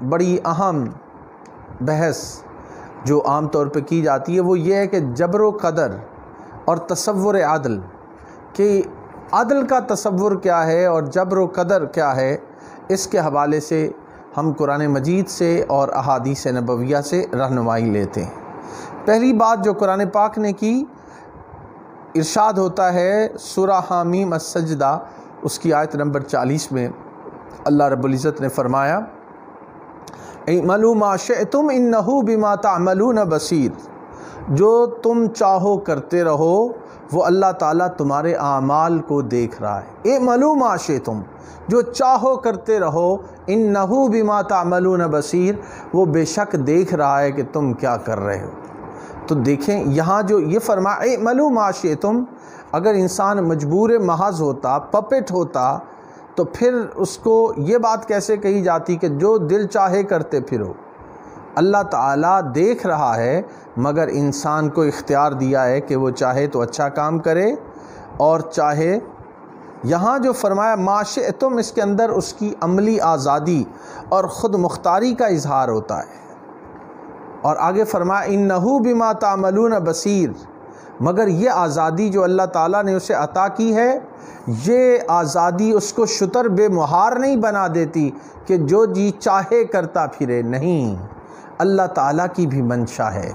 بڑی اہم بحث جو عام طور پہ کی جاتی ہے وہ یہ ہے کہ جبر و قدر اور تصور عدل، کہ عدل کا تصور کیا ہے اور جبر و قدر کیا ہے، اس کے حوالے سے ہم قرآن مجید سے اور احادیث نبویہ سے رہنمائی لیتے ہیں۔ پہلی بات جو قرآن پاک نے کی، ارشاد ہوتا ہے سورہ حامیم السجدہ اس کی آیت نمبر 40 میں اللہ رب العزت نے فرمایا اعملوا ما شئتم انہ بما تعملون بصیر، جو تم چاہو کرتے رہو، وہ اللہ تعالیٰ تمہارے اعمال کو دیکھ رہا ہے۔ اعملوا ما شئتم، جو چاہو کرتے رہو، انہ بما تعملون بصیر، وہ بے شک دیکھ رہا ہے کہ تم کیا کر رہے ہو۔ تو دیکھیں یہاں جو یہ فرمایا اعملوا ما شئتم، اگر انسان مجبور محض ہوتا، پپٹ ہوتا، تو پھر اس کو یہ بات کیسے کہی جاتی کہ جو دل چاہے کرتے پھرو۔ اللہ تعالیٰ دیکھ رہا ہے، مگر انسان کو اختیار دیا ہے کہ وہ چاہے تو اچھا کام کرے اور چاہے، یہاں جو فرمایا ما شئتم، اس کے اندر اس کی عملی آزادی اور خود مختاری کا اظہار ہوتا ہے۔ اور آگے فرمایا انہ بما تعملون بصیر، مگر یہ آزادی جو اللہ تعالیٰ نے اسے عطا کی ہے، یہ آزادی اس کو شتر بے مہار نہیں بنا دیتی کہ جو جی چاہے کرتا پھرے، نہیں، اللہ تعالیٰ کی بھی منشا ہے،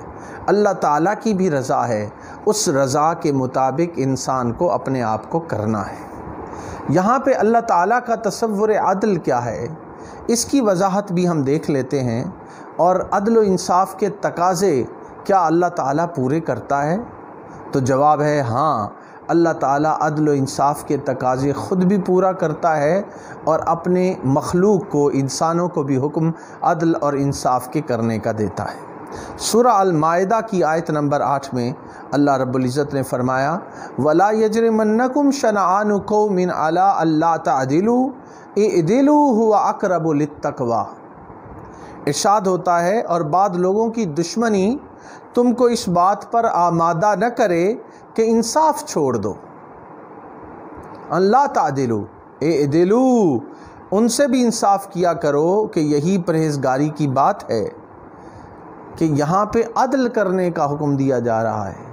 اللہ تعالیٰ کی بھی رضا ہے، اس رضا کے مطابق انسان کو اپنے آپ کو کرنا ہے۔ یہاں پہ اللہ تعالیٰ کا تصور عدل کیا ہے، اس کی وضاحت بھی ہم دیکھ لیتے ہیں۔ اور عدل و انصاف کے تقاضے کیا اللہ تعالیٰ پورے کرتا ہے؟ تو جواب ہے ہاں، اللہ تعالیٰ عدل و انصاف کے تقاضے خود بھی پورا کرتا ہے اور اپنے مخلوق کو، انسانوں کو بھی حکم عدل اور انصاف کے کرنے کا دیتا ہے۔ سورہ المائدہ کی آیت نمبر 8 میں اللہ رب العزت نے فرمایا وَلَا يَجْرِمَنَّكُمْ شَنَآنُ قَوْمٍ عَلَىٰ أَلَّا تَعْدِلُوا اعْدِلُوا هُوَ أَقْرَبُ لِلتَّقْوَىٰ۔ ارشاد ہوتا ہے اور بعض لوگوں کی دشمنی تم کو اس بات پر آمادہ نہ کرے کہ انصاف چھوڑ دو۔ اللہ تعدلوا اعدلوا، ان سے بھی انصاف کیا کرو کہ یہی پرہیزگاری کی بات ہے کہ یہاں پہ عدل کرنے کا حکم دیا جا رہا ہے۔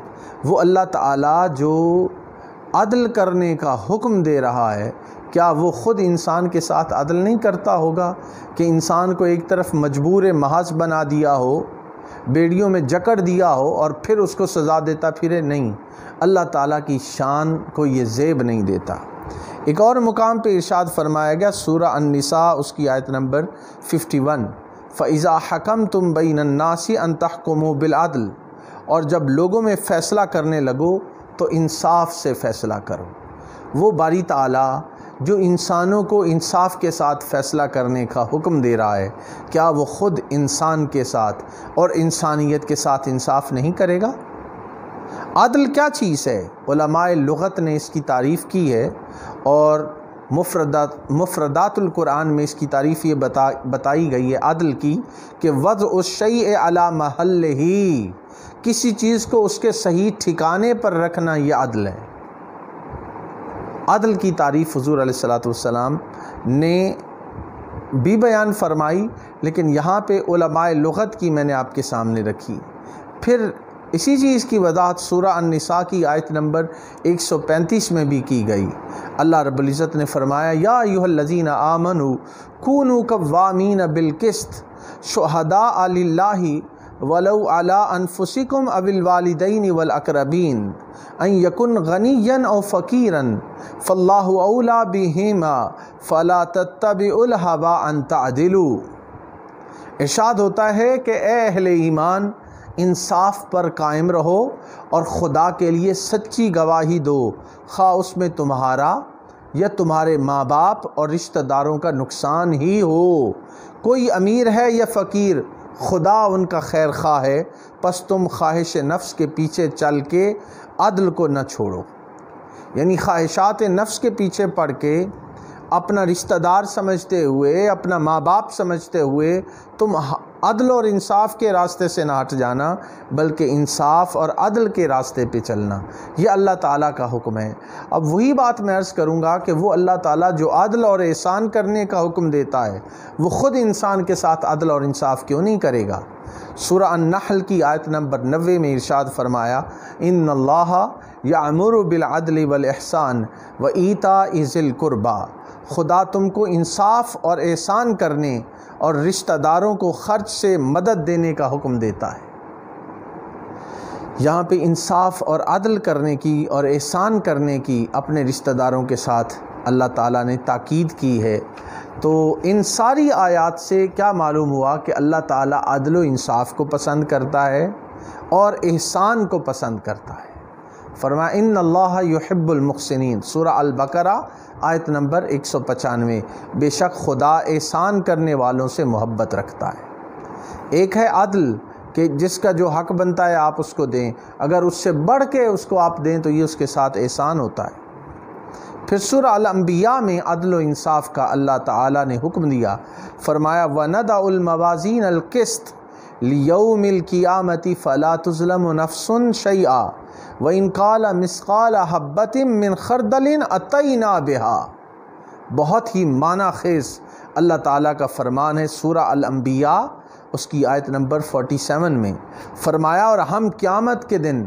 وہ اللہ تعالیٰ جو عدل کرنے کا حکم دے رہا ہے، کیا وہ خود انسان کے ساتھ عدل نہیں کرتا ہوگا کہ انسان کو ایک طرف مجبور محض بنا دیا ہو، بیڑیوں میں جکڑ دیا ہو اور پھر اس کو سزا دیتا پھرے؟ نہیں، اللہ تعالیٰ کی شان کو یہ زیب نہیں دیتا۔ ایک اور مقام پہ ارشاد فرمایا گیا سورہ النساء اس کی آیت نمبر 51 فَإِذَا حَكَمْتُمْ بَيْنَ النَّاسِ أَن تَحْكُمُوا بِالْعَدْلِ، اور جب لوگوں میں فیصلہ کرنے لگو تو انصاف سے فیصلہ کرو۔ وہ باری تعالیٰ جو انسانوں کو انصاف کے ساتھ فیصلہ کرنے کا حکم دے رہا ہے، کیا وہ خود انسان کے ساتھ اور انسانیت کے ساتھ انصاف نہیں کرے گا؟ عدل کیا چیز ہے؟ علماء لغت نے اس کی تعریف کی ہے اور مفردات القرآن میں اس کی تعریف یہ بتائی گئی ہے عدل کی کہ وضع الشیء علی محلہ، کسی چیز کو اس کے صحیح ٹھکانے پر رکھنا، یہ عدل ہے۔ عدل کی تعریف حضور علیہ السلام نے بھی بیان فرمائی، لیکن یہاں پہ علماء لغت کی میں نے آپ کے سامنے رکھی۔ پھر اسی چیز کی وضاحت سورہ النساء کی آیت نمبر 135 میں بھی کی گئی۔ اللہ رب العزت نے فرمایا یا ایھا الذین آمنوا کونوا قوامین بالقسط شہداء للہ ولو علی انفسکم او الوالدین والاقربین ان یکن غنیا او فقیرا فاللہ اولی بہما فلا تتبعوا الہوی ان تعدلوا۔ ارشاد ہوتا ہے کہ اے اہل ایمان، انصاف پر قائم رہو اور خدا کے لیے سچی گواہی دو، خواہ اس میں تمہارا یا تمہارے ماں باپ اور رشتہ داروں کا نقصان ہی ہو۔ کوئی امیر ہے یا فقیر، خدا ان کا خیر خواہ ہے، پس تم خواہش نفس کے پیچھے چل کے عدل کو نہ چھوڑو۔ یعنی خواہشات نفس کے پیچھے پڑ کے اپنا رشتہ دار سمجھتے ہوئے، اپنا ماں باپ سمجھتے ہوئے تم عدل اور انصاف کے راستے سے نہ ہٹ جانا، بلکہ انصاف اور عدل کے راستے پہ چلنا، یہ اللہ تعالیٰ کا حکم ہے۔ اب وہی بات میں عرض کروں گا کہ وہ اللہ تعالیٰ جو عدل اور احسان کرنے کا حکم دیتا ہے، وہ خود انسان کے ساتھ عدل اور انصاف کیوں نہیں کرے گا؟ سورہ النحل کی آیت نمبر 90 میں ارشاد فرمایا، ان اللہ یأمر بالعدل والاحسان وایتاء ذی القربی، خدا تم کو انصاف اور احسان کرنے اور رشتہ داروں کو خرچ سے مدد دینے کا حکم دیتا ہے۔ یہاں پہ انصاف اور عدل کرنے کی اور احسان کرنے کی اپنے رشتہ داروں کے ساتھ اللہ تعالیٰ نے تاکید کی ہے۔ تو ان ساری آیات سے کیا معلوم ہوا کہ اللہ تعالیٰ عدل و انصاف کو پسند کرتا ہے اور احسان کو پسند کرتا ہے۔ فرمایا ان اللہ یحب المحسنین، سورہ البقرہ آیت نمبر 195، بے شک خدا احسان کرنے والوں سے محبت رکھتا ہے۔ ایک ہے عدل کہ جس کا جو حق بنتا ہے آپ اس کو دیں، اگر اس سے بڑھ کے اس کو آپ دیں تو یہ اس کے ساتھ احسان ہوتا ہے۔ پھر سورہ الانبیاء میں عدل و انصاف کا اللہ تعالیٰ نے حکم دیا، فرمایا وَنَضَعُ الْمَوَازِينَ الْقِسْطَ لِيَوْمِ الْقِيَامَةِ فَلَا تُظْلَمُ نَفْسٌ شَيْئًا وَإِنْ قَالَ مِثْقَالَ حَبَّةٍ مِّنْ خَرْدَلٍ أَتَيْنَا بِهَا۔ بہت ہی معنی خیز اللہ تعالیٰ کا فرمان ہے سورہ الانبیاء اس کی آیت نمبر 47 میں، فرمایا اور ہم قیامت کے دن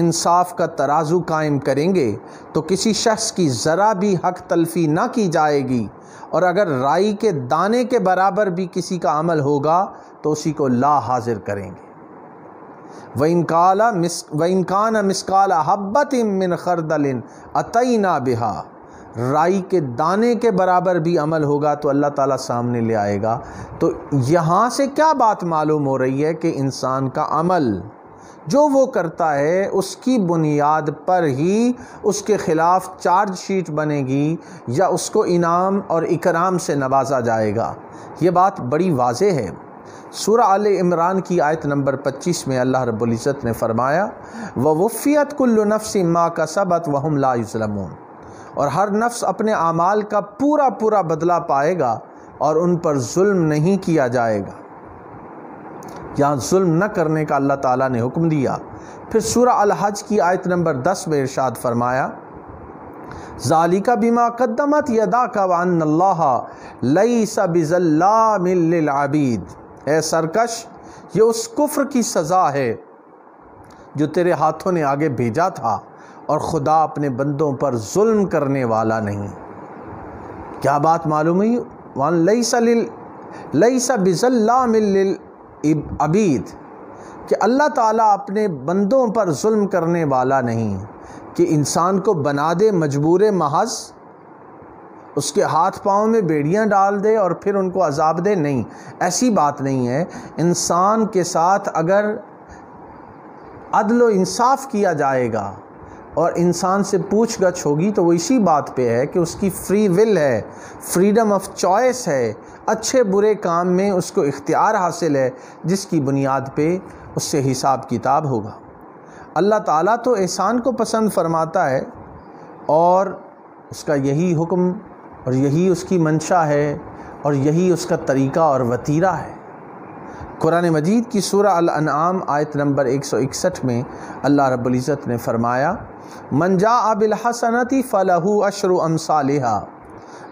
انصاف کا ترازو قائم کریں گے تو کسی شخص کی ذرا بھی حق تلفی نہ کی جائے گی، اور اگر رائی کے دانے کے برابر بھی کسی کا عمل ہوگا تو اسی کو لا حاضر کریں گے۔ وَإِنْ كَانَ مِثْقَالَ حَبَّةٍ مِّنْ خَرْدَلٍ أَتَيْنَا بِهَا، رائی کے دانے کے برابر بھی عمل ہوگا تو اللہ تعالیٰ سامنے لے آئے گا۔ تو یہاں سے کیا بات معلوم ہو رہی ہے کہ انسان کا عمل جو وہ کرتا ہے اس کی بنیاد پر ہی اس کے خلاف چارج شیٹ بنے گی یا اس کو انعام اور اکرام سے نوازا جائے گا۔ یہ بات بڑی واضح ہے۔ سورہ آل عمران کی آیت نمبر 25 میں اللہ رب العزت نے فرمایا وَوُفِّيَتْ كُلُّ نَفْسٍ مَا كَسَبَتْ وَهُمْ لَا يُظْلَمُونَ، اور ہر نفس اپنے اعمال کا پورا پورا بدلہ پائے گا اور ان پر ظلم نہیں کیا جائے گا۔ یہاں ظلم نہ کرنے کا اللہ تعالیٰ نے حکم دیا۔ پھر سورہ الحج کی آیت نمبر 10 میں ارشاد فرمایا ذَلِكَ بِمَا قَدَّمَتْ يَدَاكَ وَأَنَّ اللَّهَ لَيْسَ بِظَلَّامٍ لِّلْعَبِيدِ، اے سرکش یہ اس کفر کی سزا ہے جو تیرے ہاتھوں نے آگے بھیجا تھا، اور خدا اپنے بندوں پر ظلم کرنے والا نہیں۔ کیا بات معلوم ہوئی؟ لَيْسَ بِظَلَّامٍ لِّلْعَبِيدِ، کہ اللہ تعالیٰ اپنے بندوں پر ظلم کرنے والا نہیں، کہ انسان کو بنا دے مجبور محض، اس کے ہاتھ پاؤں میں بیڑیاں ڈال دے اور پھر ان کو عذاب دے، نہیں، ایسی بات نہیں ہے۔ انسان کے ساتھ اگر عدل و انصاف کیا جائے گا اور انسان سے پوچھ گچھ ہوگی تو وہ اسی بات پہ ہے کہ اس کی فری ول ہے، فریڈم آف چوائس ہے، اچھے برے کام میں اس کو اختیار حاصل ہے، جس کی بنیاد پہ اس سے حساب کتاب ہوگا۔ اللہ تعالیٰ تو احسان کو پسند فرماتا ہے اور اس کا یہی حکم اور یہی اس کی منشا ہے اور یہی اس کا طریقہ اور وتیرہ ہے۔ قرآن مجید کی سورہ الانعام آیت نمبر 161 میں اللہ رب العزت نے فرمایا من جاء بالحسنۃ فلہ عشر امثالها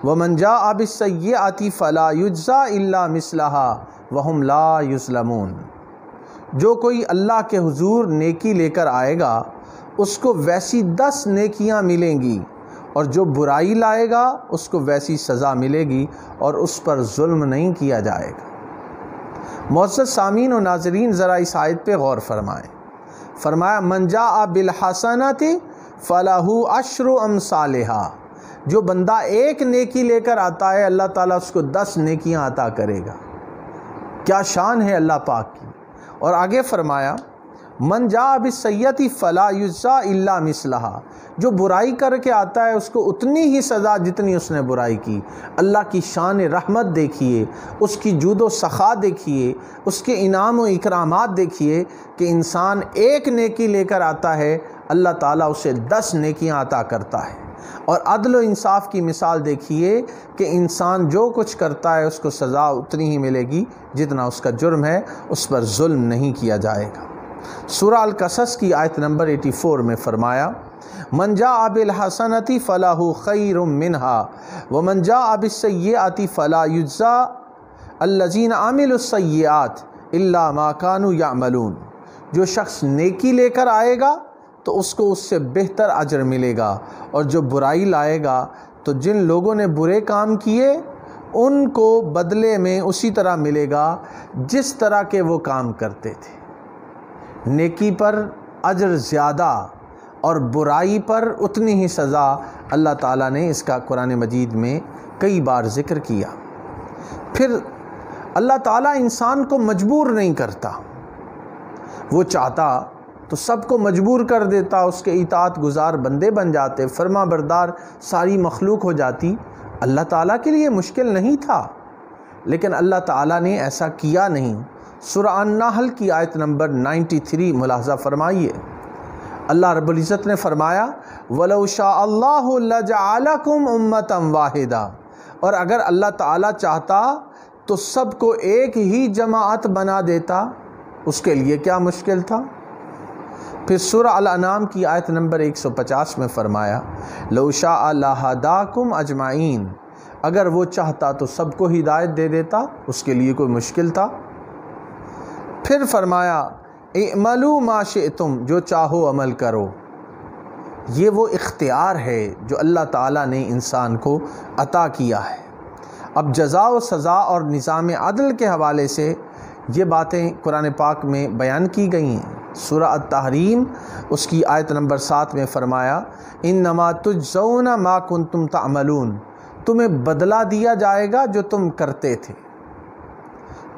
ومن جاء بالسیئۃ فلا یجزی الا مثلها وهم لا یظلمون، جو کوئی اللہ کے حضور نیکی لے کر آئے گا اس کو ویسی 10 نیکیاں ملیں گی، اور جو برائی لائے گا اس کو ویسی سزا ملے گی اور اس پر ظلم نہیں کیا جائے گا۔ معزز سامعین و ناظرین، ذرا اس آیت پہ غور فرمائیں۔ فرمایا من جاء بالحسنۃ فلہ عشر امثالها، جو بندہ ایک نیکی لے کر آتا ہے اللہ تعالیٰ اس کو 10 نیکیاں عطا کرے گا۔ کیا شان ہے اللہ پاک کی۔ اور آگے فرمایا من جاء بالسیئۃ فلا یجزی الا مثلها، جو برائی کر کے آتا ہے اس کو اتنی ہی سزا جتنی اس نے برائی کی۔ اللہ کی شان رحمت دیکھیے، اس کی جود و سخا دیکھیے، اس کے انعام و اکرامات دیکھیے کہ انسان ایک نیکی لے کر آتا ہے اللہ تعالیٰ اسے 10 نیکیاں عطا کرتا ہے۔ اور عدل و انصاف کی مثال دیکھیے کہ انسان جو کچھ کرتا ہے اس کو سزا اتنی ہی ملے گی جتنا اس کا جرم ہے، اس پر ظلم نہیں کیا جائے گا۔ سورہ القصص کی آیت نمبر 84 میں فرمایا من جاء بالحسنۃ فلہ خیر منہا ومن جاء بالسیئۃ فلا یجزی الذین عملوا السیئات الا ما كانوا یعملون۔ جو شخص نیکی لے کر آئے گا تو اس کو اس سے بہتر اجر ملے گا، اور جو برائی لائے گا تو جن لوگوں نے برے کام کیے ان کو بدلے میں اسی طرح ملے گا جس طرح کے وہ کام کرتے تھے۔ نیکی پر اجر زیادہ اور برائی پر اتنی ہی سزا اللہ تعالیٰ نے اس کا قرآن مجید میں کئی بار ذکر کیا۔ پھر اللہ تعالیٰ انسان کو مجبور نہیں کرتا، وہ چاہتا تو سب کو مجبور کر دیتا، اس کے اطاعت گزار بندے بن جاتے، فرما بردار ساری مخلوق ہو جاتی۔ اللہ تعالیٰ کے لیے مشکل نہیں تھا، لیکن اللہ تعالیٰ نے ایسا کیا نہیں۔ سورہ النحل کی آیت نمبر 93 ملاحظہ فرمائیے، اللہ رب العزت نے فرمایا وَلَوْ شَاءَ اللَّهُ لَجَعَلَكُمْ أُمَّةً وَاحِدَةً، اور اگر اللہ تعالیٰ چاہتا تو سب کو ایک ہی جماعت بنا دیتا، اس کے لیے کیا مشکل تھا۔ پھر سورہ الانعام کی آیت نمبر 150 میں فرمایا لَوْ شَاءَ لَهَدَاكُمْ أَجْمَعِينَ، اگر وہ چاہتا تو سب کو ہدایت دے دیتا، اس کے لیے کوئی مشکل تھا۔ پھر فرمایا اعملوا ما شئتم، جو چاہو عمل کرو۔ یہ وہ اختیار ہے جو اللہ تعالیٰ نے انسان کو عطا کیا ہے۔ اب جزا و سزا اور نظام عدل کے حوالے سے یہ باتیں قرآن پاک میں بیان کی گئی ہیں۔ سورہ التحریم اس کی آیت نمبر 7 میں فرمایا انما تجزون ما کنتم تعملون، تمہیں بدلہ دیا جائے گا جو تم کرتے تھے۔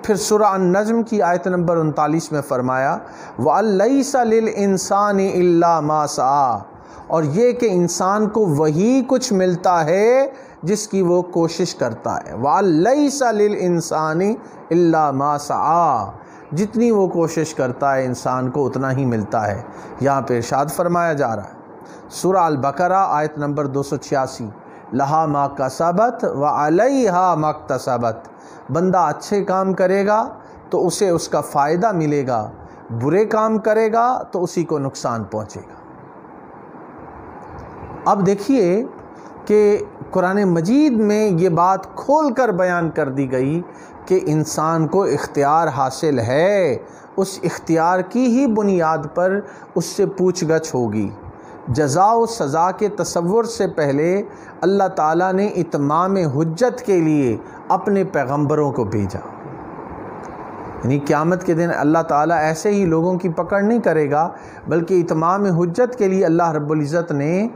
پھر سورہ النجم کی آیت نمبر 39 میں فرمایا وَأَن لَيْسَ لِلْإِنسَانِ إِلَّا مَا سَعَىٰ، اور یہ کہ انسان کو وہی کچھ ملتا ہے جس کی وہ کوشش کرتا ہے۔ وَأَن لَيْسَ لِلْإِنسَانِ إِلَّا مَا سَعَىٰ، جتنی وہ کوشش کرتا ہے انسان کو اتنا ہی ملتا ہے۔ یہاں پہ ارشاد فرمایا جا رہا ہے سورہ البقرہ آیت نمبر 286 لہا ما کسبت وعلیہا ما اکتسبت، بندہ اچھے کام کرے گا تو اسے اس کا فائدہ ملے گا، برے کام کرے گا تو اسی کو نقصان پہنچے گا۔ اب دیکھیے کہ قرآن مجید میں یہ بات کھول کر بیان کر دی گئی کہ انسان کو اختیار حاصل ہے، اس اختیار کی ہی بنیاد پر اس سے پوچھ گچھ ہوگی۔ جزا و سزا کے تصور سے پہلے اللہ تعالیٰ نے اتمام حجت کے لیے اپنے پیغمبروں کو بھیجا، یعنی قیامت کے دن اللہ تعالیٰ ایسے ہی لوگوں کی پکڑ نہیں کرے گا، بلکہ اتمام حجت کے لیے اللہ رب العزت نے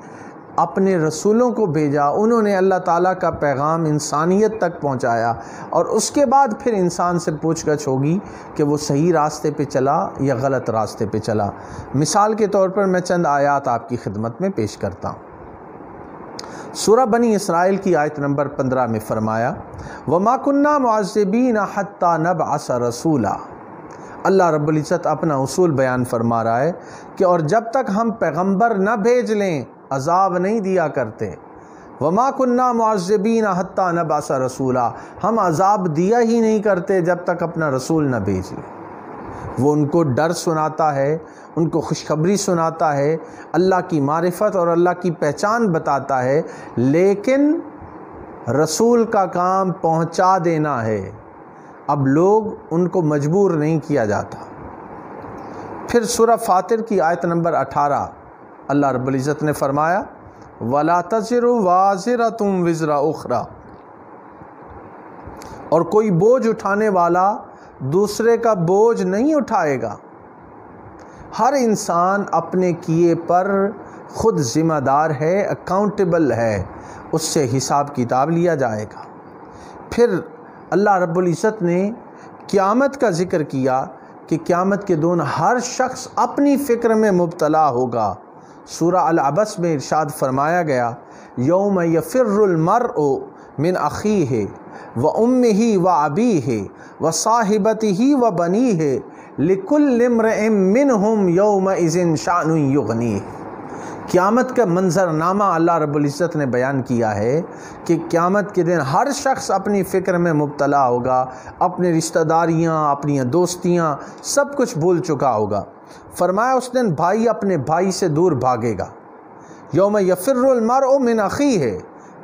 اپنے رسولوں کو بھیجا، انہوں نے اللہ تعالیٰ کا پیغام انسانیت تک پہنچایا، اور اس کے بعد پھر انسان سے پوچھ گچھ ہوگی کہ وہ صحیح راستے پہ چلا یا غلط راستے پہ چلا۔ مثال کے طور پر میں چند آیات آپ کی خدمت میں پیش کرتا ہوں۔ سورہ بنی اسرائیل کی آیت نمبر 15 میں فرمایا وَمَا كُنَّا مُعَذِّبِينَ حَتَّى نَبْعَثَ رَسُولًا، اللہ رب العزت اپنا اصول بیان فرما رہا ہے کہ اور جب تک ہم پیغمبر نہ بھیج لیں عذاب نہیں دیا کرتے۔ وَمَا كُنَّا مُعَذِّبِينَ حَتَّى نَبْعَثَ رَسُولًا، ہم عذاب دیا ہی نہیں کرتے جب تک اپنا رسول نہ بھیج لیں۔ وہ ان کو ڈر سناتا ہے، ان کو خوشخبری سناتا ہے، اللہ کی معرفت اور اللہ کی پہچان بتاتا ہے، لیکن رسول کا کام پہنچا دینا ہے۔ اب لوگ ان کو مجبور نہیں کیا جاتا۔ پھر سورہ فاطر کی آیت نمبر 18 اللہ رب العزت نے فرمایا وَلَا تَزِرُ وَازِرَةٌ وِزْرَ أُخْرَى، اور کوئی بوجھ اٹھانے والا دوسرے کا بوجھ نہیں اٹھائے گا۔ ہر انسان اپنے کیے پر خود ذمہ دار ہے، اکاؤنٹیبل ہے، اس سے حساب کتاب لیا جائے گا۔ پھر اللہ رب العزت نے قیامت کا ذکر کیا کہ قیامت کے دن ہر شخص اپنی فکر میں مبتلا ہوگا۔ سورہ العبس میں ارشاد فرمایا گیا یوم یفر المرء من اخیہ وامہ وابیہ وصاحبتہ وبنیہ لکل امرئ منہم یومئذ شأن یغنیہ، قیامت کا منظرنامہ اللہ رب العزت نے بیان کیا ہے کہ قیامت کے دن ہر شخص اپنی فکر میں مبتلا ہوگا، اپنی رشتہ داریاں، اپنی دوستیاں، سب کچھ بھول چکا ہوگا۔ فرمایا اس دن بھائی اپنے بھائی سے دور بھاگے گا۔ یوم یفر المرء من اخیہ،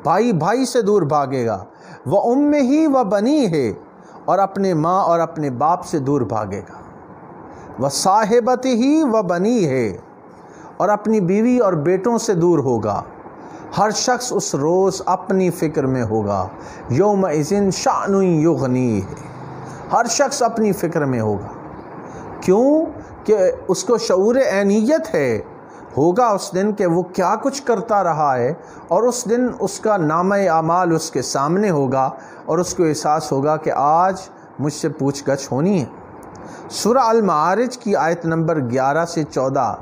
بھائی بھائی سے دور بھاگے گا، وامہ وبنیہ، اور اپنے ماں اور اپنے باپ سے دور بھاگے گا، وصاحبتہ وبنیہ، اور اپنی بیوی اور بیٹوں سے دور ہوگا۔ ہر شخص اس روز اپنی فکر میں ہوگا۔ یومئذ شأن یغنیہ، ہر شخص اپنی فکر میں ہوگا۔ کیوں کہ اس کو شعور عینیت ہے، ہوگا اس دن کہ وہ کیا کچھ کرتا رہا ہے، اور اس دن اس کا نامہ اعمال اس کے سامنے ہوگا، اور اس کو احساس ہوگا کہ آج مجھ سے پوچھ گچھ ہونی ہے۔ سورہ المعارج کی آیت نمبر 11 سے 14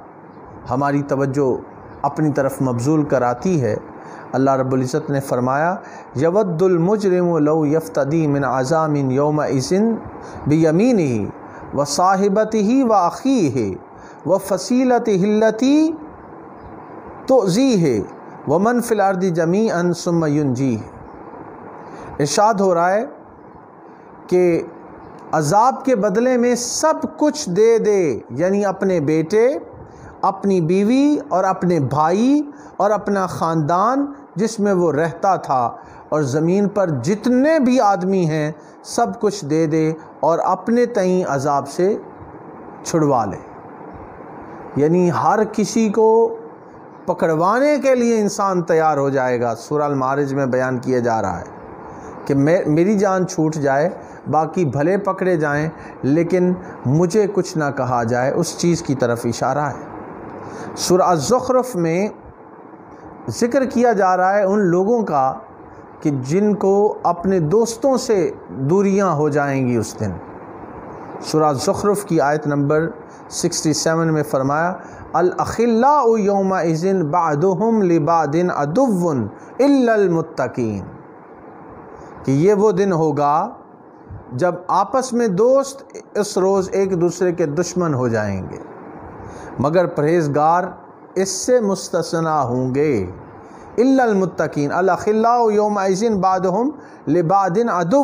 ہماری توجہ اپنی طرف مبذول کراتی ہے۔ اللہ رب العزت نے فرمایا یود المجرم لو یفتدی من عذاب یومئذ بیمینہ وصاحبتہ واخیہ وفصیلتہ التی تؤذیہ ومن فی الارض جمیعا ثم ینجیہ۔ ارشاد ہو رہا ہے کہ عذاب کے بدلے میں سب کچھ دے دے، یعنی اپنے بیٹے، اپنی بیوی اور اپنے بھائی اور اپنا خاندان جس میں وہ رہتا تھا، اور زمین پر جتنے بھی آدمی ہیں سب کچھ دے دے اور اپنے تئیں عذاب سے چھڑوا لے۔ یعنی ہر کسی کو پکڑوانے کے لیے انسان تیار ہو جائے گا۔ سورہ المعارج میں بیان کیا جا رہا ہے کہ میری جان چھوٹ جائے، باقی بھلے پکڑے جائیں لیکن مجھے کچھ نہ کہا جائے، اس چیز کی طرف اشارہ ہے۔ سورہ الزخرف میں ذکر کیا جا رہا ہے ان لوگوں کا کہ جن کو اپنے دوستوں سے دوریاں ہو جائیں گی اس دن۔ سورہ الزخرف کی آیت نمبر 67 میں فرمایا الاخلاء یومئذ بعضهم لبعض عدو الا المتقین، کہ یہ وہ دن ہوگا جب آپس میں دوست اس روز ایک دوسرے کے دشمن ہو جائیں گے، مگر پرہیزگار اس سے مستثنا ہوں گے۔ الا المتقین، الاخلاء یومئذ بعضهم لبعض عدو،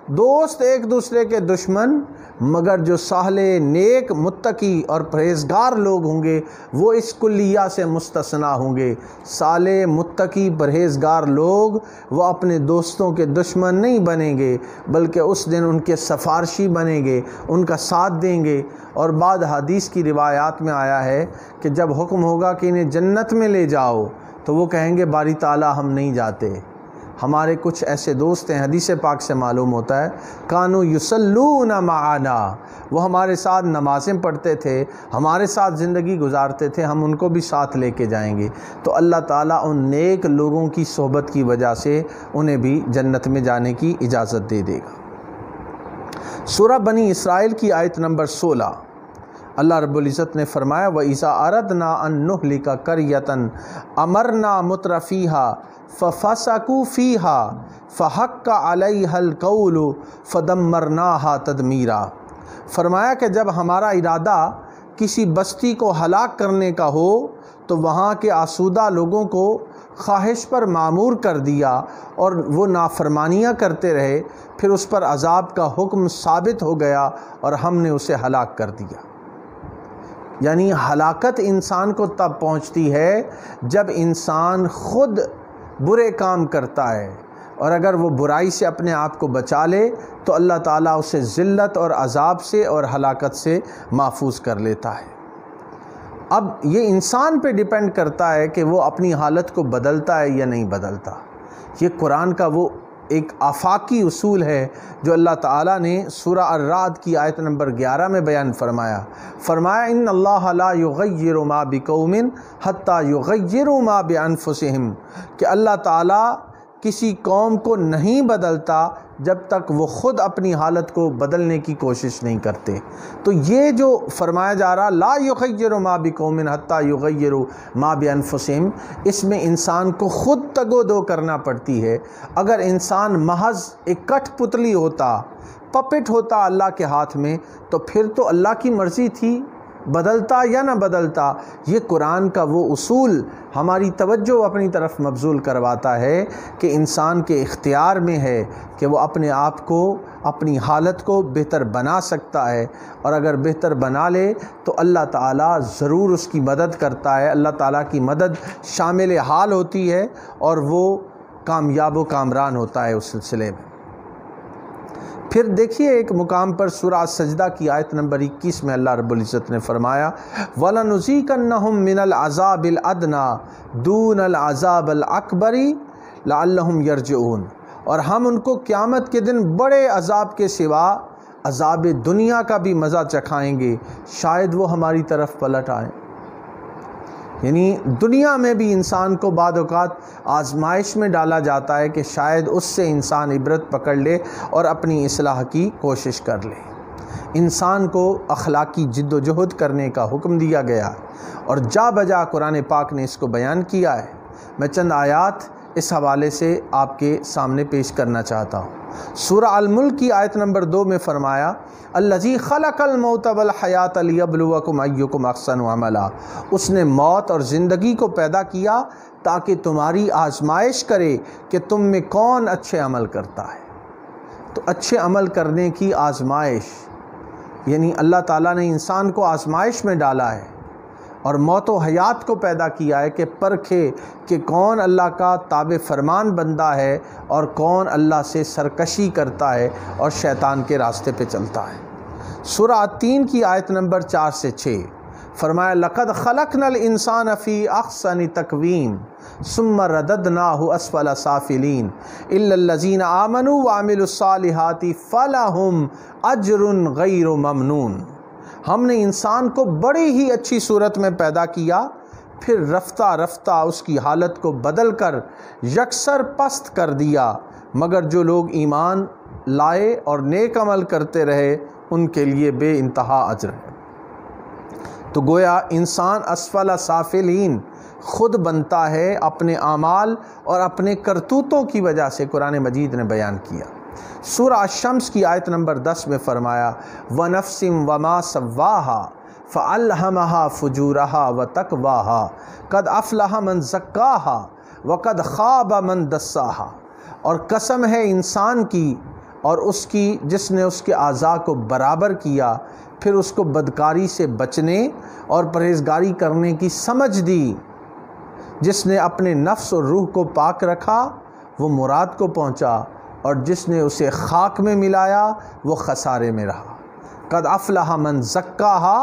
دوست ایک دوسرے کے دشمن، مگر جو صالح، نیک، متقی اور پرہیزگار لوگ ہوں گے وہ اس کلیہ سے مستثنا ہوں گے۔ صالح، متقی، پرہیزگار لوگ وہ اپنے دوستوں کے دشمن نہیں بنیں گے، بلکہ اس دن ان کے سفارشی بنیں گے، ان کا ساتھ دیں گے۔ اور بعد حدیث کی روایات میں آیا ہے کہ جب حکم ہوگا کہ انہیں جنت میں لے جاؤ تو وہ کہیں گے باری تعالیٰ ہم نہیں جاتے۔ ہمارے کچھ ایسے دوست ہیں، حدیث پاک سے معلوم ہوتا ہے، کانوا یصلون معنا، وہ ہمارے ساتھ نمازیں پڑھتے تھے، ہمارے ساتھ زندگی گزارتے تھے، ہم ان کو بھی ساتھ لے کے جائیں گے۔ تو اللہ تعالیٰ ان نیک لوگوں کی صحبت کی وجہ سے انہیں بھی جنت میں جانے کی اجازت دے دے گا۔ سورہ بنی اسرائیل کی آیت نمبر 16 اللہ رب العزت نے فرمایا وَإِذَا أَرَدْنَا أَن نُهْلِكَ قَرْيَةً أَمَرْنَا مُتْرَفِيهَا فَفَسَقُوا فِيهَا فَحَقَّ عَلَيْهَا الْقَوْلُ فَدَمَّرْنَاهَا تَدْمِيرًا۔ فرمایا کہ جب ہمارا ارادہ کسی بستی کو ہلاک کرنے کا ہو تو وہاں کے آسودہ لوگوں کو خواہش پر معمور کر دیا اور وہ نافرمانیاں کرتے رہے، پھر اس پر عذاب کا حکم ثابت ہو گیا اور ہم نے اسے ہلاک کر دیا۔ یعنی ہلاکت انسان کو تب پہنچتی ہے جب انسان خود برے کام کرتا ہے، اور اگر وہ برائی سے اپنے آپ کو بچا لے تو اللہ تعالیٰ اسے ذلت اور عذاب سے اور ہلاکت سے محفوظ کر لیتا ہے۔ اب یہ انسان پہ ڈیپینڈ کرتا ہے کہ وہ اپنی حالت کو بدلتا ہے یا نہیں بدلتا۔ یہ قرآن کا وہ ایک آفاقی اصول ہے جو اللہ تعالیٰ نے سورہ الرعد کی آیت نمبر 11 میں بیان فرمایا ان اللہ لا یغیر ما بقوم حتی یغیروا ما بانفسہم، کہ اللہ تعالیٰ کسی قوم کو نہیں بدلتا جب تک وہ خود اپنی حالت کو بدلنے کی کوشش نہیں کرتے۔ تو یہ جو فرمایا جا رہا لا یغیر ما بقوم حتی یغیروا ما بانفسہم، اس میں انسان کو خود تگ و دو کرنا پڑتی ہے۔ اگر انسان محض ایک کٹھ پتلی ہوتا، پپٹ ہوتا اللہ کے ہاتھ میں، تو پھر تو اللہ کی مرضی تھی بدلتا یا نہ بدلتا، یہ قرآن کا وہ اصول ہماری توجہ اپنی طرف مبذول کرواتا ہے کہ انسان کے اختیار میں ہے کہ وہ اپنے آپ کو، اپنی حالت کو بہتر بنا سکتا ہے، اور اگر بہتر بنا لے تو اللہ تعالیٰ ضرور اس کی مدد کرتا ہے، اللہ تعالیٰ کی مدد شامل حال ہوتی ہے اور وہ کامیاب و کامران ہوتا ہے اس سلسلے میں۔ پھر دیکھیے ایک مقام پر سورہ سجدہ کی آیت نمبر 21 میں اللہ رب العزت نے فرمایا وَلَنُذِيقَنَّهُم مِّنَ الْعَذَابِ الْأَدْنَىٰ دُونَ الْعَذَابِ الْأَكْبَرِ لَعَلَّهُمْ يَرْجِعُونَ، اور ہم ان کو قیامت کے دن بڑے عذاب کے سوا عذاب دنیا کا بھی مزہ چکھائیں گے، شاید وہ ہماری طرف پلٹ آئیں۔ یعنی دنیا میں بھی انسان کو بعض اوقات آزمائش میں ڈالا جاتا ہے کہ شاید اس سے انسان عبرت پکڑ لے اور اپنی اصلاح کی کوشش کر لے۔ انسان کو اخلاقی جد و جہد کرنے کا حکم دیا گیا اور جا بجا قرآن پاک نے اس کو بیان کیا ہے۔ میں چند آیات اس حوالے سے آپ کے سامنے پیش کرنا چاہتا ہوں۔ سورہ الملک کی آیت نمبر 2 میں فرمایا الذی خلق الموت والحیات لیبلوکم ایکم احسن عملا، اس نے موت اور زندگی کو پیدا کیا تاکہ تمہاری آزمائش کرے کہ تم میں کون اچھے عمل کرتا ہے۔ تو اچھے عمل کرنے کی آزمائش، یعنی اللہ تعالیٰ نے انسان کو آزمائش میں ڈالا ہے اور موت و حیات کو پیدا کیا ہے کہ پرکھے کہ کون اللہ کا تابع فرمان بندہ ہے اور کون اللہ سے سرکشی کرتا ہے اور شیطان کے راستے پہ چلتا ہے۔ سورہ 3 کی آیت نمبر 4 سے 6 فرمایا لَقَدْ خَلَقْنَا الْإِنسَانَ فِي أَحْسَنِ تَقْوِيمٍ ثُمَّ رَدَدْنَاهُ أَسْفَلَ سَافِلِينَ إِلَّا الَّذِينَ آمَنُوا وَعَمِلُوا الصَّالِحَاتِ فَلَهُمْ أَجْرٌ غَيْرُ مَمْنُونٍ، ہم نے انسان کو بڑی ہی اچھی صورت میں پیدا کیا، پھر رفتہ رفتہ اس کی حالت کو بدل کر یکسر پست کر دیا، مگر جو لوگ ایمان لائے اور نیک عمل کرتے رہے ان کے لیے بے انتہا اجر ہے۔ تو گویا انسان اسفل سافلین خود بنتا ہے اپنے اعمال اور اپنے کرتوتوں کی وجہ سے، قرآن مجید نے بیان کیا۔ سورہ الشمس کی آیت نمبر 10 میں فرمایا وَنَفْسٍ وَمَا سَوَّاهَا فَأَلْهَمَهَا فُجُورَهَا وَتَقْوَاهَا قَدْ أَفْلَحَ مَنْ زَكَّاهَا وَقَدْ خَابَ مَنْ دَسَّاهَا، اور قسم ہے انسان کی اور اس کی جس نے اس کے اعضاء کو برابر کیا، پھر اس کو بدکاری سے بچنے اور پرہیزگاری کرنے کی سمجھ دی۔ جس نے اپنے نفس اور روح کو پاک رکھا وہ مراد کو پہنچا، اور جس نے اسے خاک میں ملایا وہ خسارے میں رہا۔ قد افلح من زکاہا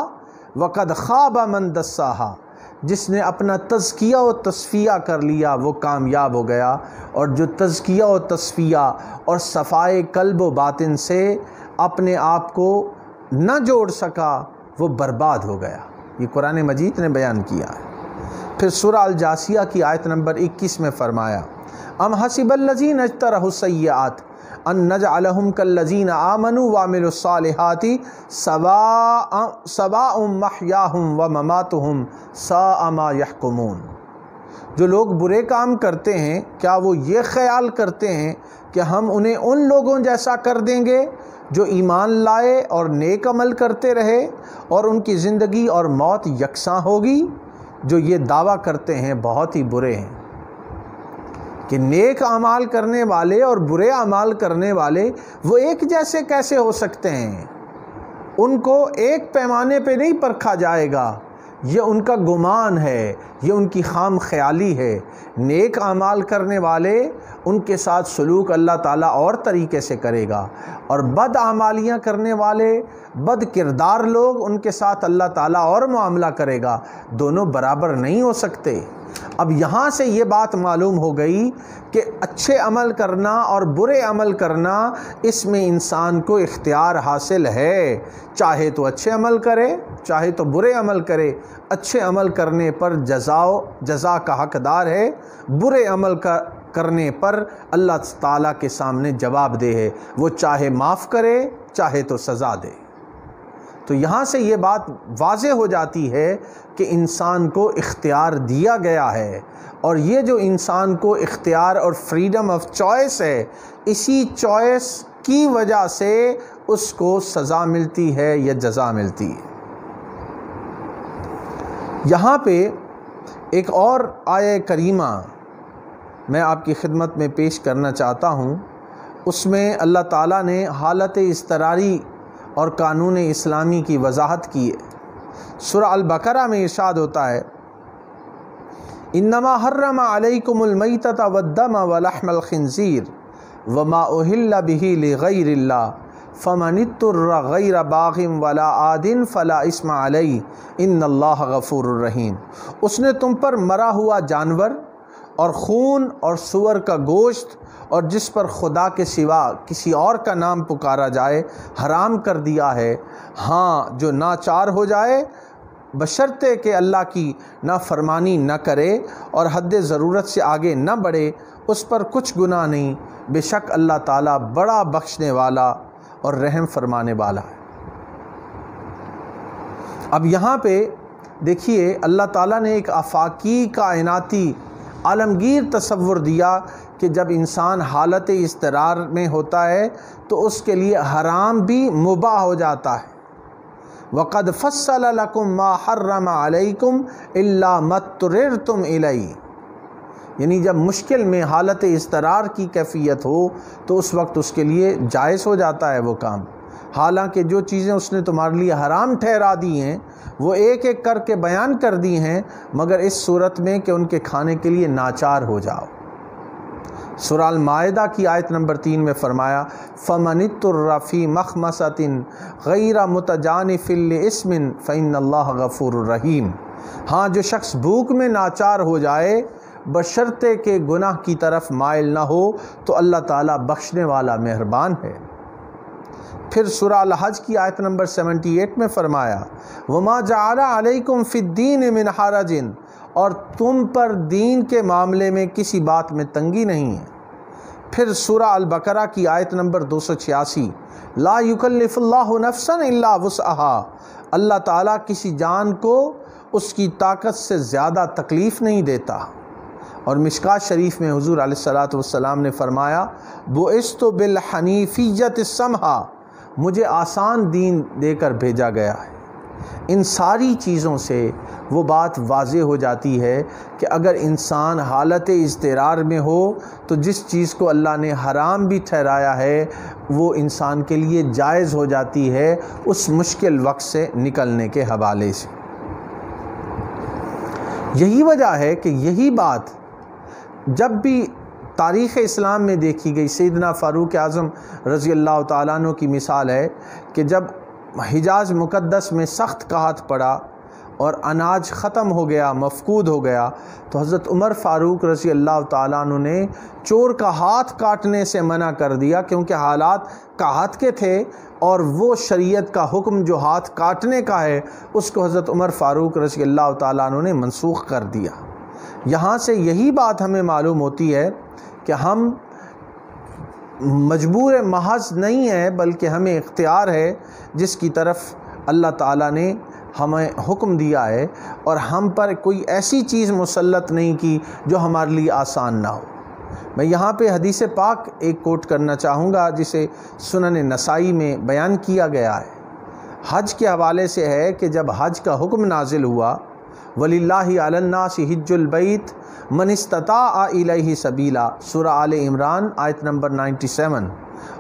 وقد خاب من دساہا، جس نے اپنا تزکیہ و تصفیہ کر لیا وہ کامیاب ہو گیا، اور جو تزکیہ و تصفیہ اور صفائے قلب و باطن سے اپنے آپ کو نہ جوڑ سکا وہ برباد ہو گیا۔ یہ قرآن مجید نے بیان کیا ہے۔ پھر سورہ الجاثیہ کی آیت نمبر 21 میں فرمایا ام حسب الذین اجترحوا السیئات ان نجعلہم کالذین آمنوا وعملوا الصالحات سواء محیاہم ومماتہم ساء ما یحکمون، جو لوگ برے کام کرتے ہیں کیا وہ یہ خیال کرتے ہیں کہ ہم انہیں ان لوگوں جیسا کر دیں گے جو ایمان لائے اور نیک عمل کرتے رہے اور ان کی زندگی اور موت یکساں ہوگی؟ جو یہ دعویٰ کرتے ہیں بہت ہی برے ہیں کہ نیک اعمال کرنے والے اور برے اعمال کرنے والے وہ ایک جیسے کیسے ہو سکتے ہیں؟ ان کو ایک پیمانے پہ نہیں پرکھا جائے گا، یہ ان کا گمان ہے، یہ ان کی خام خیالی ہے۔ نیک اعمال کرنے والے ان کے ساتھ سلوک اللہ تعالیٰ اور طریقے سے کرے گا، اور بد اعمالیاں کرنے والے بد کردار لوگ ان کے ساتھ اللہ تعالیٰ اور معاملہ کرے گا، دونوں برابر نہیں ہو سکتے۔ اب یہاں سے یہ بات معلوم ہو گئی کہ اچھے عمل کرنا اور برے عمل کرنا اس میں انسان کو اختیار حاصل ہے، چاہے تو اچھے عمل کرے چاہے تو برے عمل کرے۔ اچھے عمل کرنے پر جزا کا حقدار ہے، برے عمل کرنے پر اللہ تعالیٰ کے سامنے جواب دہ ہے، وہ چاہے معاف کرے چاہے تو سزا دے۔ تو یہاں سے یہ بات واضح ہو جاتی ہے کہ انسان کو اختیار دیا گیا ہے، اور یہ جو انسان کو اختیار اور فریڈم آف چوائس ہے، اسی چوائس کی وجہ سے اس کو سزا ملتی ہے یا جزا ملتی ہے۔ یہاں پہ ایک اور آیہ کریمہ میں آپ کی خدمت میں پیش کرنا چاہتا ہوں. اس میں اللہ تعالیٰ نے حالت اضطراری اور قانون اسلامی کی وضاحت کی ہے. سورہ البقرہ میں ارشاد ہوتا ہے انما حرم علیکم المیتۃ والدم ولحم الخنزیر وما اہل بہ لغیر اللہ فمن اضطر غیر باغ ولا عاد فلا اثم علیہ ان اللہ غفور الرحیم. اس نے تم پر مرا ہوا جانور اور خون اور سور کا گوشت اور جس پر خدا کے سوا کسی اور کا نام پکارا جائے حرام کر دیا ہے. ہاں جو ناچار ہو جائے بشرطے کہ اللہ کی نافرمانی نہ کرے اور حد ضرورت سے آگے نہ بڑھے اس پر کچھ گناہ نہیں. بے شک اللہ تعالیٰ بڑا بخشنے والا اور رحم فرمانے والا ہے. اب یہاں پہ دیکھیے اللہ تعالیٰ نے ایک آفاقی کائناتی عالمگیر تصور دیا کہ جب انسان حالت اضطرار میں ہوتا ہے تو اس کے لیے حرام بھی مباح ہو جاتا ہے. وَقَدْ فَصَّلَ لَكُمْ مَا حَرَّمَ عَلَيْكُمْ إِلَّا مَا اضْطُرِرْتُمْ إِلَيْهِ. یعنی جب مشکل میں حالت اضطرار کی کیفیت ہو تو اس وقت اس کے لیے جائز ہو جاتا ہے وہ کام. حالانکہ جو چیزیں اس نے تمہارے لیے حرام ٹھہرا دی ہیں وہ ایک ایک کر کے بیان کر دی ہیں مگر اس صورت میں کہ ان کے کھانے کے لیے ناچار ہو جاؤ. سورہ المائدہ کی آیت نمبر 3 میں فرمایا فَمَنِ اضْطُرَّ فِي مَخْمَصَةٍ غَيْرَ مُتَجَانِفٍ لِإِثْمٍ فَإِنَّ اللَّهَ غَفُورٌ رَحِيمٌ. ہاں جو شخص بھوک میں ناچار ہو جائے بشرطے کہ گناہ کی طرف مائل نہ ہو تو اللہ تعالیٰ بخشنے والا مہربان ہے. پھر سورہ الحج کی آیت نمبر 78 میں فرمایا وَمَا جَعَلَ عَلَيْكُمْ فِي الدِّينِ مِنْ حَرَجٍ اور تم پر دین کے معاملے میں کسی بات میں تنگی نہیں ہے. پھر سورہ البقرہ کی آیت نمبر 286 لا یکلف اللہ نفسا الا وسعها. اللہ تعالیٰ کسی جان کو اس کی طاقت سے زیادہ تکلیف نہیں دیتا. اور مشکات شریف میں حضور علیہ الصلاۃ والسلام نے فرمایا بعثت بالحنیفیۃ السمحہ مجھے آسان دین دے کر بھیجا گیا ہے. ان ساری چیزوں سے وہ بات واضح ہو جاتی ہے کہ اگر انسان حالت اضطرار میں ہو تو جس چیز کو اللہ نے حرام بھی ٹھہرایا ہے وہ انسان کے لیے جائز ہو جاتی ہے اس مشکل وقت سے نکلنے کے حوالے سے. یہی وجہ ہے کہ یہی بات جب بھی تاریخ اسلام میں دیکھی گئی. سیدنا فاروق اعظم رضی اللہ تعالیٰ عنہ کی مثال ہے کہ جب حجاز مقدس میں سخت قحط پڑا اور اناج ختم ہو گیا مفقود ہو گیا تو حضرت عمر فاروق رضی اللہ تعالیٰ عنہ نے چور کا ہاتھ کاٹنے سے منع کر دیا کیونکہ حالات قحط کے تھے اور وہ شریعت کا حکم جو ہاتھ کاٹنے کا ہے اس کو حضرت عمر فاروق رضی اللہ تعالیٰ عنہ نے منسوخ کر دیا. یہاں سے یہی بات ہمیں معلوم ہوتی ہے کہ ہم مجبور محض نہیں ہیں بلکہ ہمیں اختیار ہے جس کی طرف اللہ تعالیٰ نے ہمیں حکم دیا ہے اور ہم پر کوئی ایسی چیز مسلط نہیں کی جو ہمارے لیے آسان نہ ہو. میں یہاں پہ حدیث پاک ایک کوٹ کرنا چاہوں گا جسے سنن نسائی میں بیان کیا گیا ہے. حج کے حوالے سے ہے کہ جب حج کا حکم نازل ہوا وَلِلَّهِ عَلَى النَّاسِ حِجُّ الْبَيْتِ مَنِ اسْتَطَاعَ إِلَيْهِ سَبِيلًا سورہ آل عمران آیت نمبر 97.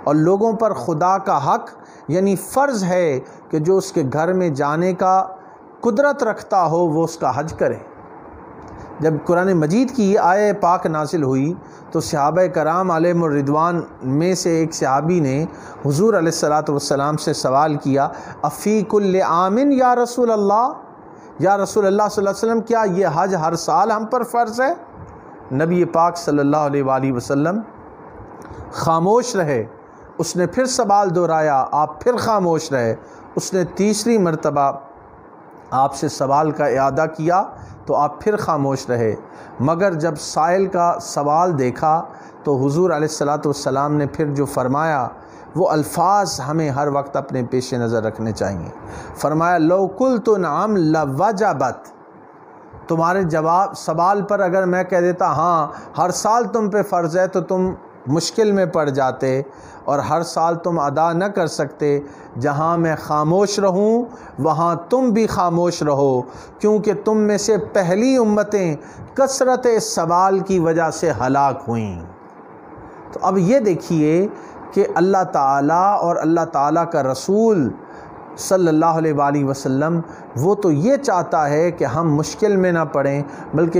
اور لوگوں پر خدا کا حق یعنی فرض ہے کہ جو اس کے گھر میں جانے کا قدرت رکھتا ہو وہ اس کا حج کرے. جب قرآن مجید کی آیہ پاک نازل ہوئی تو صحابہ کرام علیہم الرضوان میں سے ایک صحابی نے حضور علیہ الصلاۃ والسلام سے سوال کیا افی کل عام یا رسول اللہ یا رسول اللہ صلی اللہ علیہ وسلم کیا یہ حج ہر سال ہم پر فرض ہے؟ نبی پاک صلی اللہ علیہ وآلہ وسلم خاموش رہے. اس نے پھر سوال دہرایا آپ پھر خاموش رہے. اس نے تیسری مرتبہ آپ سے سوال کا اعادہ کیا تو آپ پھر خاموش رہے. مگر جب سائل کا سوال دیکھا تو حضور علیہ الصلاۃ والسلام نے پھر جو فرمایا وہ الفاظ ہمیں ہر وقت اپنے پیش نظر رکھنے چاہیے. فرمایا لو قلت نعم لوجبت. تمہارے جواب سوال پر اگر میں کہہ دیتا ہاں ہر سال تم پہ فرض ہے تو تم مشکل میں پڑ جاتے اور ہر سال تم ادا نہ کر سکتے، جہاں میں خاموش رہوں وہاں تم بھی خاموش رہو، کیونکہ تم میں سے پہلی امتیں کثرت سوال کی وجہ سے ہلاک ہوئیں۔ تو اب یہ دیکھیے کہ اللہ تعالیٰ اور اللہ تعالیٰ کا رسول صلی اللہ علیہ وآلہ وسلم وہ تو یہ چاہتا ہے کہ ہم مشکل میں نہ پڑیں، بلکہ